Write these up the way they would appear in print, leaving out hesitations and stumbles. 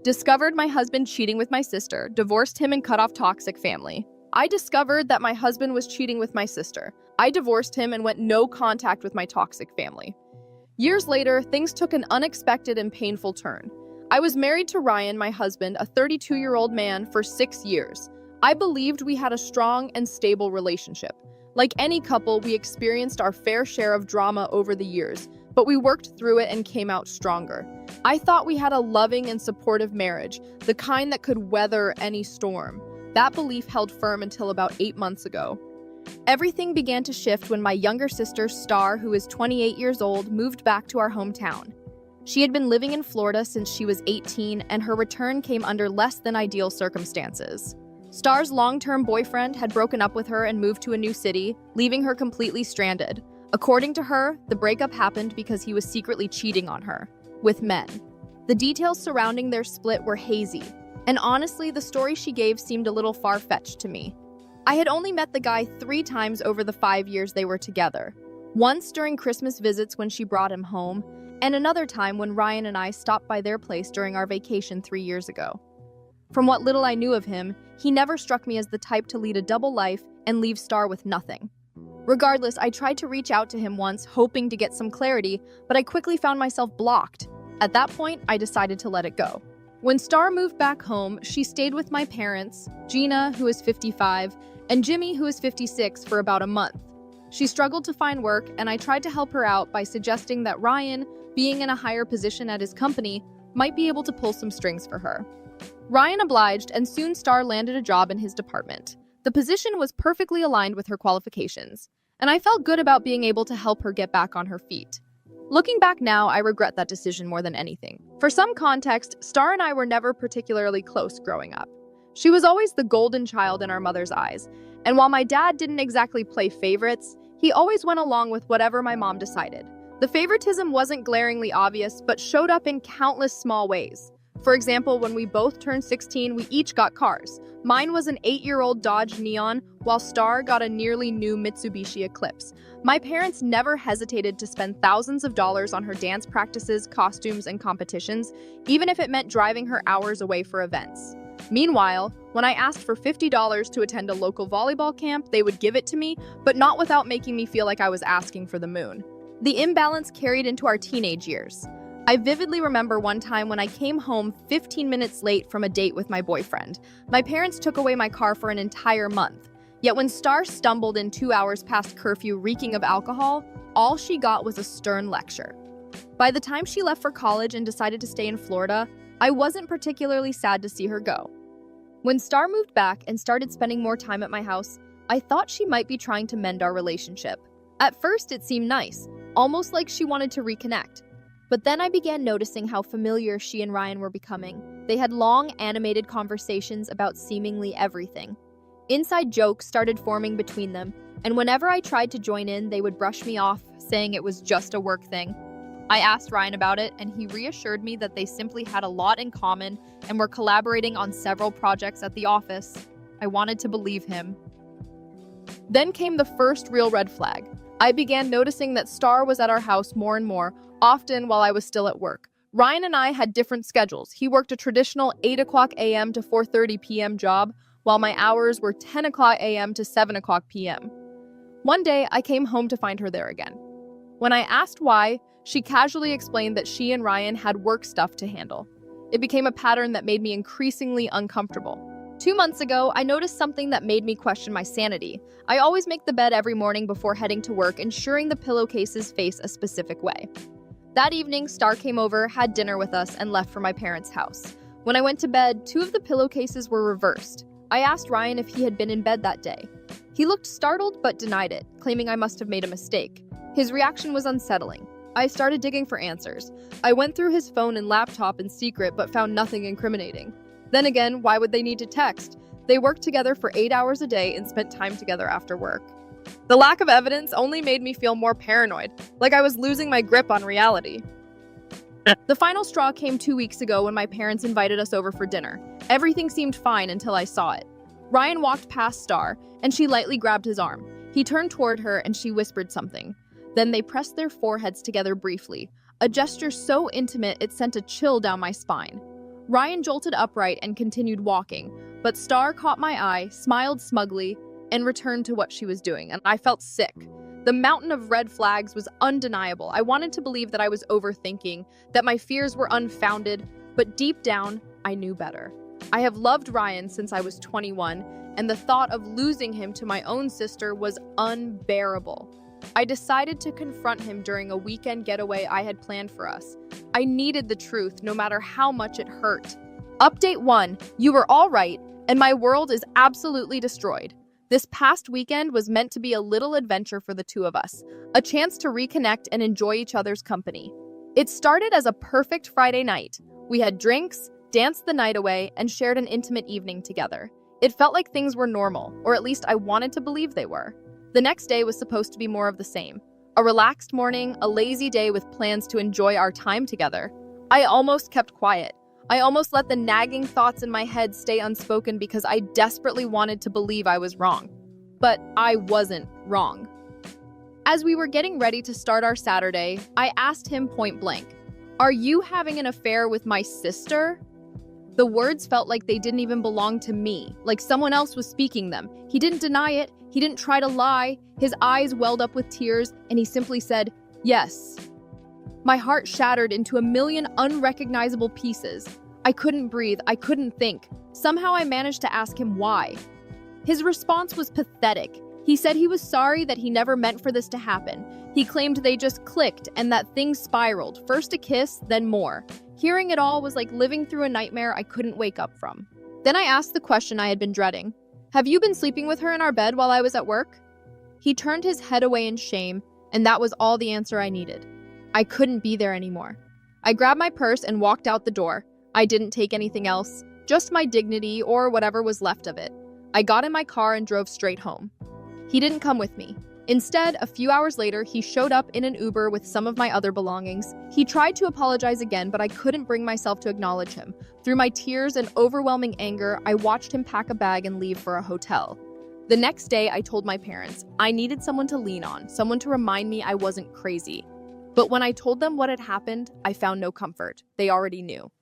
Discovered my husband cheating with my sister, divorced him and cut off toxic family. I discovered that my husband was cheating with my sister. I divorced him and went no contact with my toxic family. Years later, things took an unexpected and painful turn. I was married to Ryan, my husband, a 32-year-old man, for 6 years. I believed we had a strong and stable relationship. Like any couple, we experienced our fair share of drama over the years, but we worked through it and came out stronger. I thought we had a loving and supportive marriage, the kind that could weather any storm. That belief held firm until about 8 months ago. Everything began to shift when my younger sister, Star, who is 28 years old, moved back to our hometown. She had been living in Florida since she was 18, and her return came under less than ideal circumstances. Star's long-term boyfriend had broken up with her and moved to a new city, leaving her completely stranded. According to her, the breakup happened because he was secretly cheating on her, with men. The details surrounding their split were hazy, and honestly, the story she gave seemed a little far-fetched to me. I had only met the guy 3 times over the 5 years they were together. Once during Christmas visits when she brought him home, and another time when Ryan and I stopped by their place during our vacation 3 years ago. From what little I knew of him, he never struck me as the type to lead a double life and leave Star with nothing. Regardless, I tried to reach out to him once, hoping to get some clarity, but I quickly found myself blocked. At that point, I decided to let it go. When Star moved back home, she stayed with my parents, Gina, who is 55, and Jimmy, who is 56, for about a month. She struggled to find work, and I tried to help her out by suggesting that Ryan, being in a higher position at his company, might be able to pull some strings for her. Ryan obliged, and soon Star landed a job in his department. The position was perfectly aligned with her qualifications, and I felt good about being able to help her get back on her feet. Looking back now, I regret that decision more than anything. For some context, Star and I were never particularly close growing up. She was always the golden child in our mother's eyes, and while my dad didn't exactly play favorites, he always went along with whatever my mom decided. The favoritism wasn't glaringly obvious, but showed up in countless small ways. For example, when we both turned 16, we each got cars. Mine was an 8-year-old Dodge Neon, while Star got a nearly new Mitsubishi Eclipse. My parents never hesitated to spend thousands of dollars on her dance practices, costumes, and competitions, even if it meant driving her hours away for events. Meanwhile, when I asked for $50 to attend a local volleyball camp, they would give it to me, but not without making me feel like I was asking for the moon. The imbalance carried into our teenage years. I vividly remember one time when I came home 15 minutes late from a date with my boyfriend. My parents took away my car for an entire month. Yet when Star stumbled in 2 hours past curfew reeking of alcohol, all she got was a stern lecture. By the time she left for college and decided to stay in Florida, I wasn't particularly sad to see her go. When Star moved back and started spending more time at my house, I thought she might be trying to mend our relationship. At first, it seemed nice, almost like she wanted to reconnect. But then I began noticing how familiar she and Ryan were becoming. They had long, animated conversations about seemingly everything. Inside jokes started forming between them, and whenever I tried to join in, they would brush me off, saying it was just a work thing. I asked Ryan about it, and he reassured me that they simply had a lot in common and were collaborating on several projects at the office. I wanted to believe him. Then came the first real red flag. I began noticing that Star was at our house more and more, often while I was still at work. Ryan and I had different schedules. He worked a traditional 8 o'clock a.m. to 4:30 p.m. job, while my hours were 10 o'clock a.m. to 7 o'clock p.m. One day, I came home to find her there again. When I asked why, she casually explained that she and Ryan had work stuff to handle. It became a pattern that made me increasingly uncomfortable. 2 months ago, I noticed something that made me question my sanity. I always make the bed every morning before heading to work, ensuring the pillowcases face a specific way. That evening, Star came over, had dinner with us, and left for my parents' house. When I went to bed, 2 of the pillowcases were reversed. I asked Ryan if he had been in bed that day. He looked startled but denied it, claiming I must have made a mistake. His reaction was unsettling. I started digging for answers. I went through his phone and laptop in secret but found nothing incriminating. Then again, why would they need to text? They worked together for 8 hours a day and spent time together after work. The lack of evidence only made me feel more paranoid, like I was losing my grip on reality. The final straw came 2 weeks ago when my parents invited us over for dinner. Everything seemed fine until I saw it. Ryan walked past Star, and she lightly grabbed his arm. He turned toward her, and she whispered something. Then they pressed their foreheads together briefly, a gesture so intimate it sent a chill down my spine. Ryan jolted upright and continued walking, but Star caught my eye, smiled smugly, and returned to what she was doing, and I felt sick. The mountain of red flags was undeniable. I wanted to believe that I was overthinking, that my fears were unfounded, but deep down, I knew better. I have loved Ryan since I was 21, and the thought of losing him to my own sister was unbearable. I decided to confront him during a weekend getaway I had planned for us. I needed the truth, no matter how much it hurt. Update 1. You were all right, and my world is absolutely destroyed. This past weekend was meant to be a little adventure for the two of us, a chance to reconnect and enjoy each other's company. It started as a perfect Friday night. We had drinks, danced the night away, and shared an intimate evening together. It felt like things were normal, or at least I wanted to believe they were. The next day was supposed to be more of the same. A relaxed morning, a lazy day with plans to enjoy our time together. I almost kept quiet. I almost let the nagging thoughts in my head stay unspoken because I desperately wanted to believe I was wrong. But I wasn't wrong. As we were getting ready to start our Saturday, I asked him point blank, "Are you having an affair with my sister?" The words felt like they didn't even belong to me, like someone else was speaking them. He didn't deny it, he didn't try to lie, his eyes welled up with tears, and he simply said, "Yes." My heart shattered into a million unrecognizable pieces. I couldn't breathe, I couldn't think. Somehow I managed to ask him why. His response was pathetic. He said he was sorry that he never meant for this to happen. He claimed they just clicked and that things spiraled, first a kiss, then more. Hearing it all was like living through a nightmare I couldn't wake up from. Then I asked the question I had been dreading. "Have you been sleeping with her in our bed while I was at work?" He turned his head away in shame, and that was all the answer I needed. I couldn't be there anymore. I grabbed my purse and walked out the door. I didn't take anything else, just my dignity or whatever was left of it. I got in my car and drove straight home. He didn't come with me. Instead, a few hours later, he showed up in an Uber with some of my other belongings. He tried to apologize again, but I couldn't bring myself to acknowledge him. Through my tears and overwhelming anger, I watched him pack a bag and leave for a hotel. The next day, I told my parents I needed someone to lean on, someone to remind me I wasn't crazy. But when I told them what had happened, I found no comfort. They already knew.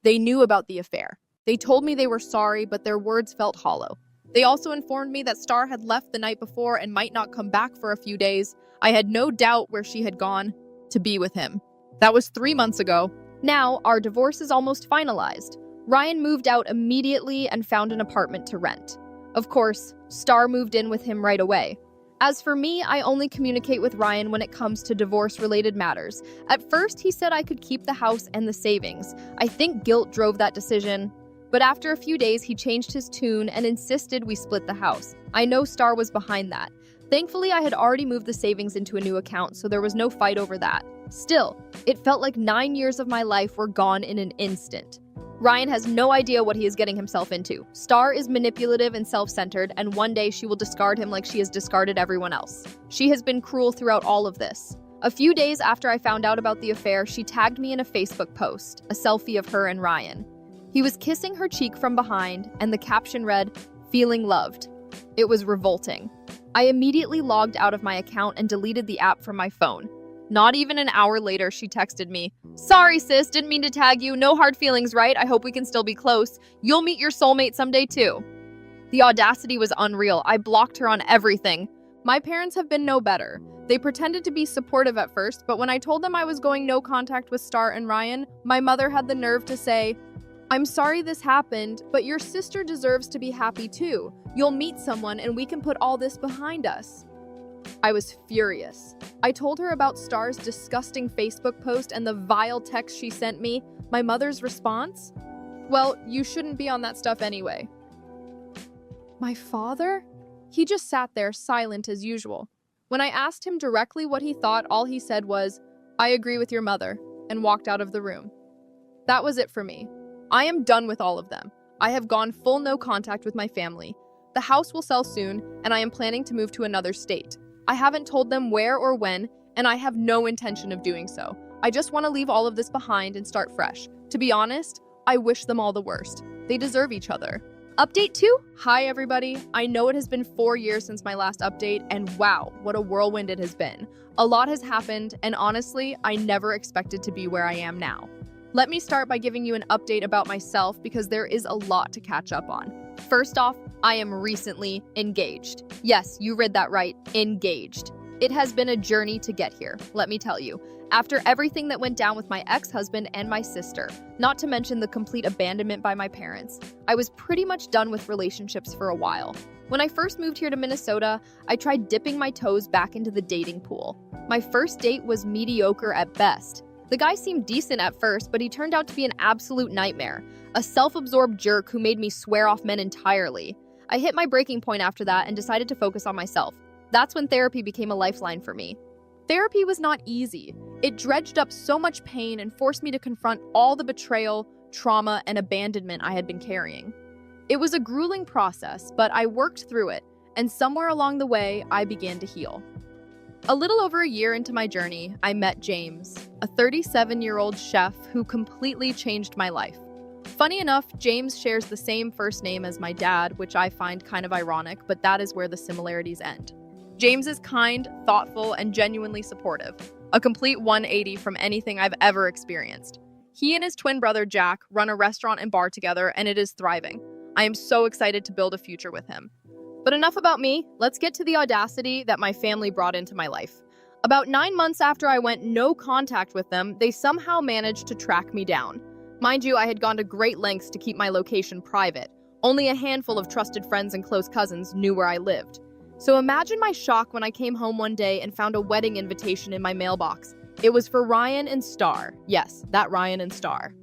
They knew about the affair. They told me they were sorry, but their words felt hollow. They also informed me that Star had left the night before and might not come back for a few days. I had no doubt where she had gone to be with him. That was 3 months ago. Now, our divorce is almost finalized. Ryan moved out immediately and found an apartment to rent. Of course, Star moved in with him right away. As for me, I only communicate with Ryan when it comes to divorce-related matters. At first, he said I could keep the house and the savings. I think guilt drove that decision. But after a few days, he changed his tune and insisted we split the house. I know Star was behind that. Thankfully, I had already moved the savings into a new account, so there was no fight over that. Still, it felt like 9 years of my life were gone in an instant. Ryan has no idea what he is getting himself into. Star is manipulative and self-centered, and one day she will discard him like she has discarded everyone else. She has been cruel throughout all of this. A few days after I found out about the affair, she tagged me in a Facebook post, a selfie of her and Ryan. He was kissing her cheek from behind, and the caption read, "Feeling loved." It was revolting. I immediately logged out of my account and deleted the app from my phone. Not even an hour later, she texted me, "Sorry sis, didn't mean to tag you, no hard feelings, right? I hope we can still be close. You'll meet your soulmate someday too." The audacity was unreal. I blocked her on everything. My parents have been no better. They pretended to be supportive at first, but when I told them I was going no contact with Star and Ryan, my mother had the nerve to say, "I'm sorry this happened, but your sister deserves to be happy too. You'll meet someone and we can put all this behind us." I was furious. I told her about Star's disgusting Facebook post and the vile text she sent me. My mother's response? "Well, you shouldn't be on that stuff anyway." My father? He just sat there, silent as usual. When I asked him directly what he thought, all he said was, "I agree with your mother," and walked out of the room. That was it for me. I am done with all of them. I have gone full no contact with my family. The house will sell soon, and I am planning to move to another state. I haven't told them where or when, and I have no intention of doing so. I just want to leave all of this behind and start fresh. To be honest, I wish them all the worst. They deserve each other. Update 2? Hi everybody. I know it has been 4 years since my last update, and wow, what a whirlwind it has been. A lot has happened, and honestly, I never expected to be where I am now. Let me start by giving you an update about myself because there is a lot to catch up on. First off, I am recently engaged. Yes, you read that right, engaged. It has been a journey to get here, let me tell you. After everything that went down with my ex-husband and my sister, not to mention the complete abandonment by my parents, I was pretty much done with relationships for a while. When I first moved here to Minnesota, I tried dipping my toes back into the dating pool. My first date was mediocre at best. The guy seemed decent at first, but he turned out to be an absolute nightmare. A self-absorbed jerk who made me swear off men entirely. I hit my breaking point after that and decided to focus on myself. That's when therapy became a lifeline for me. Therapy was not easy. It dredged up so much pain and forced me to confront all the betrayal, trauma, and abandonment I had been carrying. It was a grueling process, but I worked through it, and somewhere along the way, I began to heal. A little over a year into my journey, I met James, a 37-year-old chef who completely changed my life. Funny enough, James shares the same first name as my dad, which I find kind of ironic, but that is where the similarities end. James is kind, thoughtful, and genuinely supportive. A complete 180 from anything I've ever experienced. He and his twin brother Jack run a restaurant and bar together, and it is thriving. I am so excited to build a future with him. But enough about me, let's get to the audacity that my family brought into my life. About 9 months after I went no contact with them, they somehow managed to track me down. Mind you, I had gone to great lengths to keep my location private. Only a handful of trusted friends and close cousins knew where I lived. So imagine my shock when I came home one day and found a wedding invitation in my mailbox. It was for Ryan and Star. Yes, that Ryan and Star.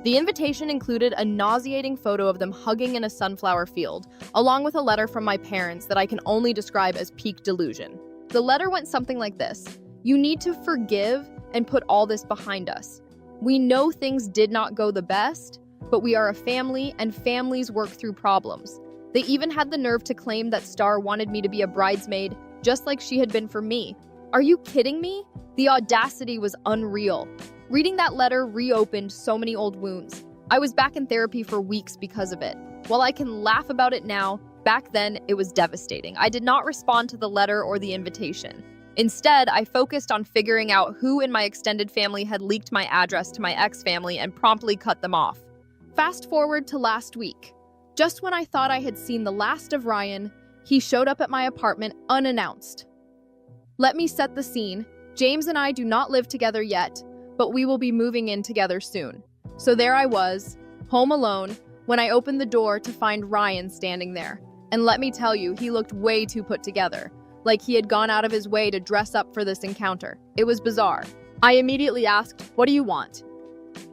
The invitation included a nauseating photo of them hugging in a sunflower field, along with a letter from my parents that I can only describe as peak delusion. The letter went something like this: "You need to forgive and put all this behind us. We know things did not go the best, but we are a family and families work through problems." They even had the nerve to claim that Star wanted me to be a bridesmaid, just like she had been for me. Are you kidding me? The audacity was unreal. Reading that letter reopened so many old wounds. I was back in therapy for weeks because of it. While I can laugh about it now, back then it was devastating. I did not respond to the letter or the invitation. Instead, I focused on figuring out who in my extended family had leaked my address to my ex-family and promptly cut them off. Fast forward to last week. Just when I thought I had seen the last of Ryan, he showed up at my apartment unannounced. Let me set the scene. James and I do not live together yet, but we will be moving in together soon. So there I was, home alone, when I opened the door to find Ryan standing there. And let me tell you, he looked way too put together, like he had gone out of his way to dress up for this encounter. It was bizarre. I immediately asked, "What do you want?"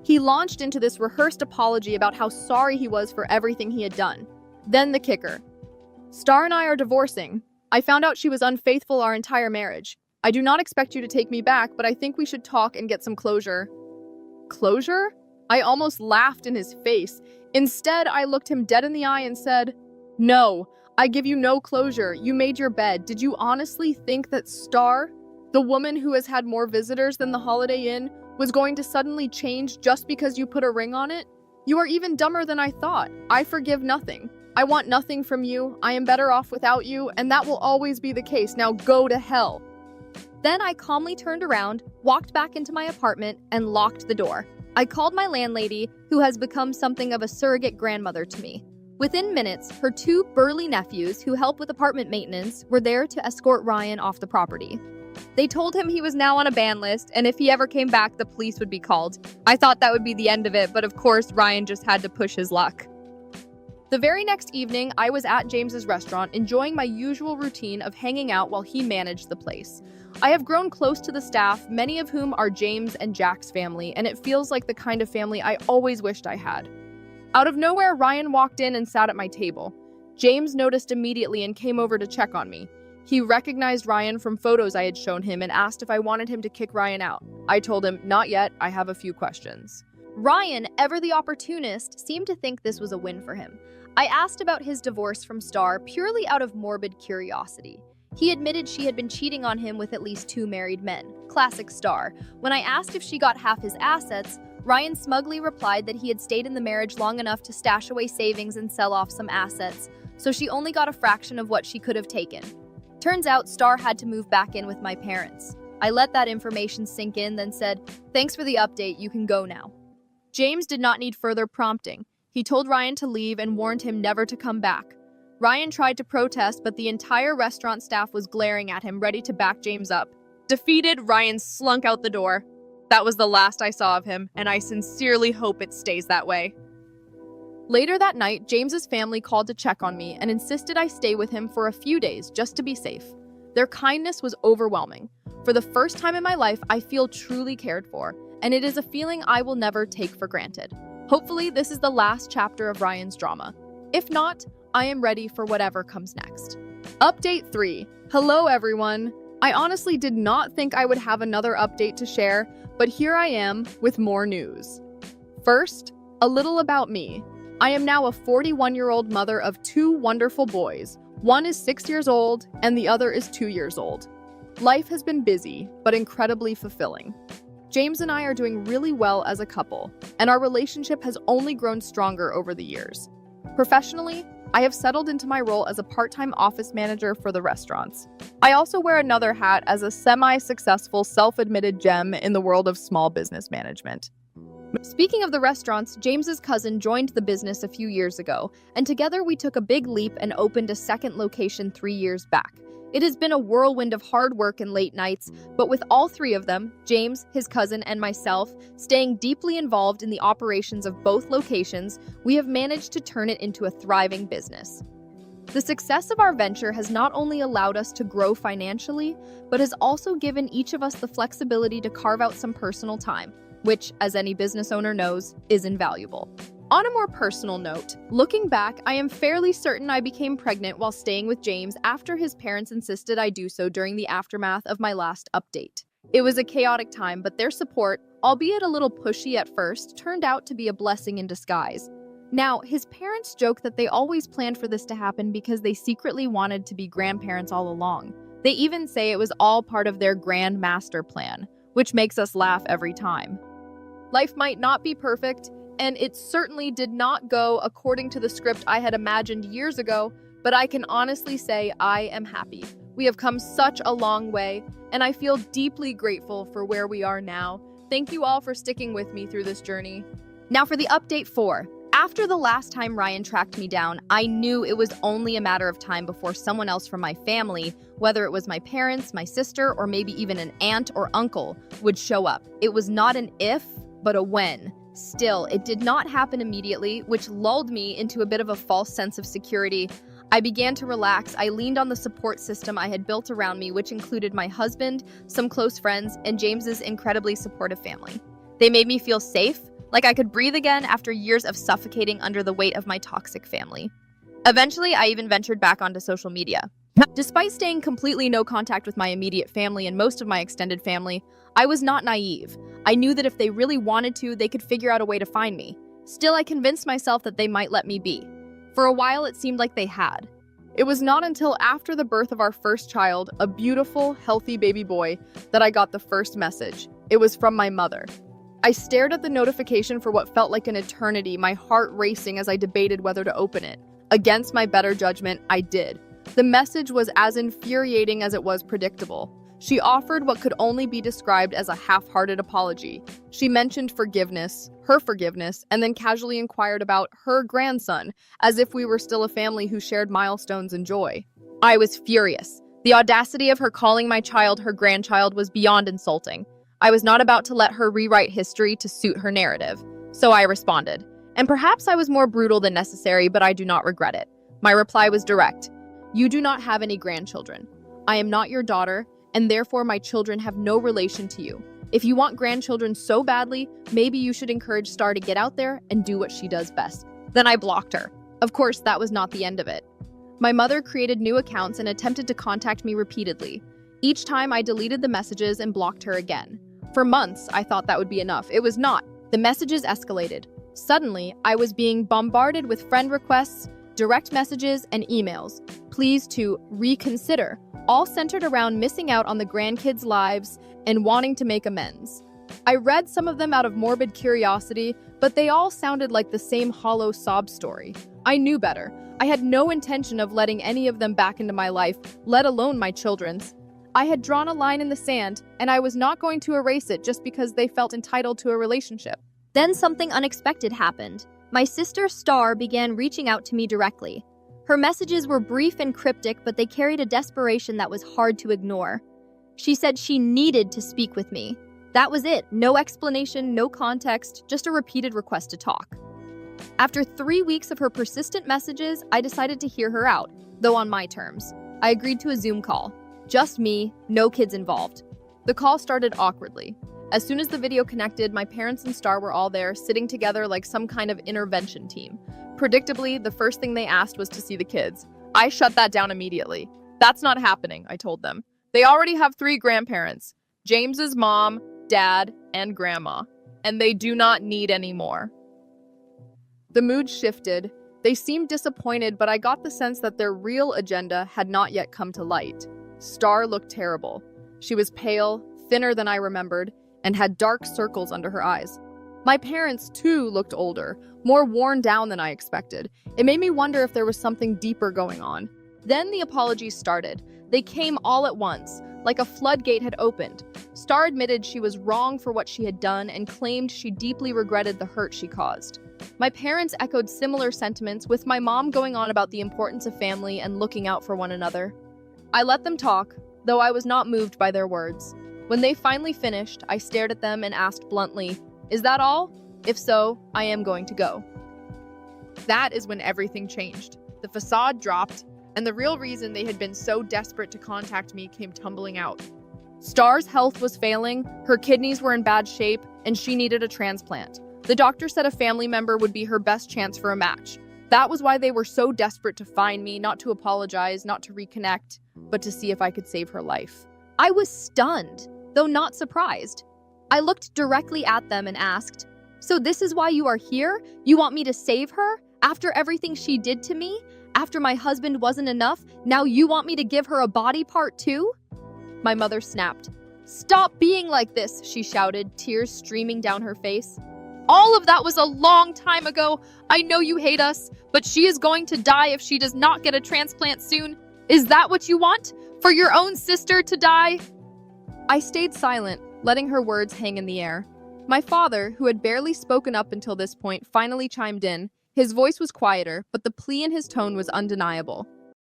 He launched into this rehearsed apology about how sorry he was for everything he had done. Then the kicker. "Star and I are divorcing. I found out she was unfaithful our entire marriage. I do not expect you to take me back, but I think we should talk and get some closure." Closure? I almost laughed in his face. Instead, I looked him dead in the eye and said, "No, I give you no closure. You made your bed. Did you honestly think that Star, the woman who has had more visitors than the Holiday Inn, was going to suddenly change just because you put a ring on it? You are even dumber than I thought. I forgive nothing. I want nothing from you. I am better off without you, and that will always be the case. Now go to hell." Then I calmly turned around, walked back into my apartment, and locked the door. I called my landlady, who has become something of a surrogate grandmother to me. Within minutes, her 2 burly nephews, who help with apartment maintenance, were there to escort Ryan off the property. They told him he was now on a ban list, and if he ever came back, the police would be called. I thought that would be the end of it, but of course, Ryan just had to push his luck. The very next evening, I was at James's restaurant, enjoying my usual routine of hanging out while he managed the place. I have grown close to the staff, many of whom are James and Jack's family, and it feels like the kind of family I always wished I had. Out of nowhere, Ryan walked in and sat at my table. James noticed immediately and came over to check on me. He recognized Ryan from photos I had shown him and asked if I wanted him to kick Ryan out. I told him, "Not yet, I have a few questions." Ryan, ever the opportunist, seemed to think this was a win for him. I asked about his divorce from Star purely out of morbid curiosity. He admitted she had been cheating on him with at least 2 married men. Classic Star. When I asked if she got half his assets, Ryan smugly replied that he had stayed in the marriage long enough to stash away savings and sell off some assets, so she only got a fraction of what she could have taken. Turns out Star had to move back in with my parents. I let that information sink in, then said, "Thanks for the update, you can go now." James did not need further prompting. He told Ryan to leave and warned him never to come back. Ryan tried to protest, but the entire restaurant staff was glaring at him, ready to back James up. Defeated, Ryan slunk out the door. That was the last I saw of him, and I sincerely hope it stays that way. Later that night, James's family called to check on me and insisted I stay with him for a few days just to be safe. Their kindness was overwhelming. For the first time in my life, I feel truly cared for, and it is a feeling I will never take for granted. Hopefully, this is the last chapter of Ryan's drama. If not, I am ready for whatever comes next. Update 3. Hello, everyone. I honestly did not think I would have another update to share, but here I am with more news. First, a little about me. I am now a 41-year-old mother of 2 wonderful boys. One is 6 years old, and the other is 2 years old. Life has been busy, but incredibly fulfilling. James and I are doing really well as a couple, and our relationship has only grown stronger over the years. Professionally, I have settled into my role as a part-time office manager for the restaurants. I also wear another hat as a semi-successful self-admitted gem in the world of small business management. Speaking of the restaurants, James's cousin joined the business a few years ago, and together we took a big leap and opened a second location 3 years back. It has been a whirlwind of hard work and late nights, but with all 3 of them, James, his cousin, and myself, staying deeply involved in the operations of both locations, we have managed to turn it into a thriving business. The success of our venture has not only allowed us to grow financially, but has also given each of us the flexibility to carve out some personal time, which, as any business owner knows, is invaluable. On a more personal note, looking back, I am fairly certain I became pregnant while staying with James after his parents insisted I do so during the aftermath of my last update. It was a chaotic time, but their support, albeit a little pushy at first, turned out to be a blessing in disguise. Now, his parents joke that they always planned for this to happen because they secretly wanted to be grandparents all along. They even say it was all part of their grand master plan, which makes us laugh every time. Life might not be perfect, and it certainly did not go according to the script I had imagined years ago, but I can honestly say I am happy. We have come such a long way, and I feel deeply grateful for where we are now. Thank you all for sticking with me through this journey. Now for the update 4. After the last time Ryan tracked me down, I knew it was only a matter of time before someone else from my family, whether it was my parents, my sister, or maybe even an aunt or uncle, would show up. It was not an if, but a when. Still, it did not happen immediately, which lulled me into a bit of a false sense of security. I began to relax. I leaned on the support system I had built around me, which included my husband, some close friends, and James's incredibly supportive family. They made me feel safe, like I could breathe again after years of suffocating under the weight of my toxic family. Eventually, I even ventured back onto social media. Despite staying completely no contact with my immediate family and most of my extended family, I was not naive. I knew that if they really wanted to, they could figure out a way to find me. Still, I convinced myself that they might let me be. For a while, it seemed like they had. It was not until after the birth of our first child, a beautiful, healthy baby boy, that I got the first message. It was from my mother. I stared at the notification for what felt like an eternity, my heart racing as I debated whether to open it. Against my better judgment, I did. The message was as infuriating as it was predictable. She offered what could only be described as a half-hearted apology. She mentioned forgiveness, and then casually inquired about her grandson, as if we were still a family who shared milestones and joy. I was furious. The audacity of her calling my child her grandchild was beyond insulting. I was not about to let her rewrite history to suit her narrative. So I responded. And perhaps I was more brutal than necessary, but I do not regret it. My reply was direct. You do not have any grandchildren. I am not your daughter, and therefore my children have no relation to you. If you want grandchildren so badly, maybe you should encourage Star to get out there and do what she does best. Then I blocked her. Of course, that was not the end of it. My mother created new accounts and attempted to contact me repeatedly. Each time I deleted the messages and blocked her again. For months, I thought that would be enough. It was not. The messages escalated. Suddenly, I was being bombarded with friend requests, direct messages, and emails. Please to reconsider, all centered around missing out on the grandkids' lives and wanting to make amends. I read some of them out of morbid curiosity, but they all sounded like the same hollow sob story. I knew better. I had no intention of letting any of them back into my life, let alone my children's. I had drawn a line in the sand, and I was not going to erase it just because they felt entitled to a relationship. Then something unexpected happened. My sister Star began reaching out to me directly. Her messages were brief and cryptic, but they carried a desperation that was hard to ignore. She said she needed to speak with me. That was it. No explanation, no context, just a repeated request to talk. After 3 weeks of her persistent messages, I decided to hear her out, though on my terms. I agreed to a Zoom call. Just me, no kids involved. The call started awkwardly. As soon as the video connected, my parents and Star were all there, sitting together like some kind of intervention team. Predictably, the first thing they asked was to see the kids. I shut that down immediately. That's not happening, I told them. They already have 3 grandparents, James's mom, dad, and grandma, and they do not need any more. The mood shifted. They seemed disappointed, but I got the sense that their real agenda had not yet come to light. Star looked terrible. She was pale, thinner than I remembered, and had dark circles under her eyes. My parents, too, looked older, more worn down than I expected. It made me wonder if there was something deeper going on. Then the apologies started. They came all at once, like a floodgate had opened. Star admitted she was wrong for what she had done and claimed she deeply regretted the hurt she caused. My parents echoed similar sentiments, with my mom going on about the importance of family and looking out for one another. I let them talk, though I was not moved by their words. When they finally finished, I stared at them and asked bluntly, "Is that all? If so, I am going to go." That is when everything changed. The facade dropped, and the real reason they had been so desperate to contact me came tumbling out. Star's health was failing, her kidneys were in bad shape, and she needed a transplant. The doctor said a family member would be her best chance for a match. That was why they were so desperate to find me, not to apologize, not to reconnect, but to see if I could save her life. I was stunned, though not surprised. I looked directly at them and asked, "So this is why you are here? You want me to save her? After everything she did to me? After my husband wasn't enough, now you want me to give her a body part too?" My mother snapped. "Stop being like this," she shouted, tears streaming down her face. "All of that was a long time ago. I know you hate us, but she is going to die if she does not get a transplant soon. Is that what you want? For your own sister to die?" I stayed silent, letting her words hang in the air. My father, who had barely spoken up until this point, finally chimed in. His voice was quieter, but the plea in his tone was undeniable.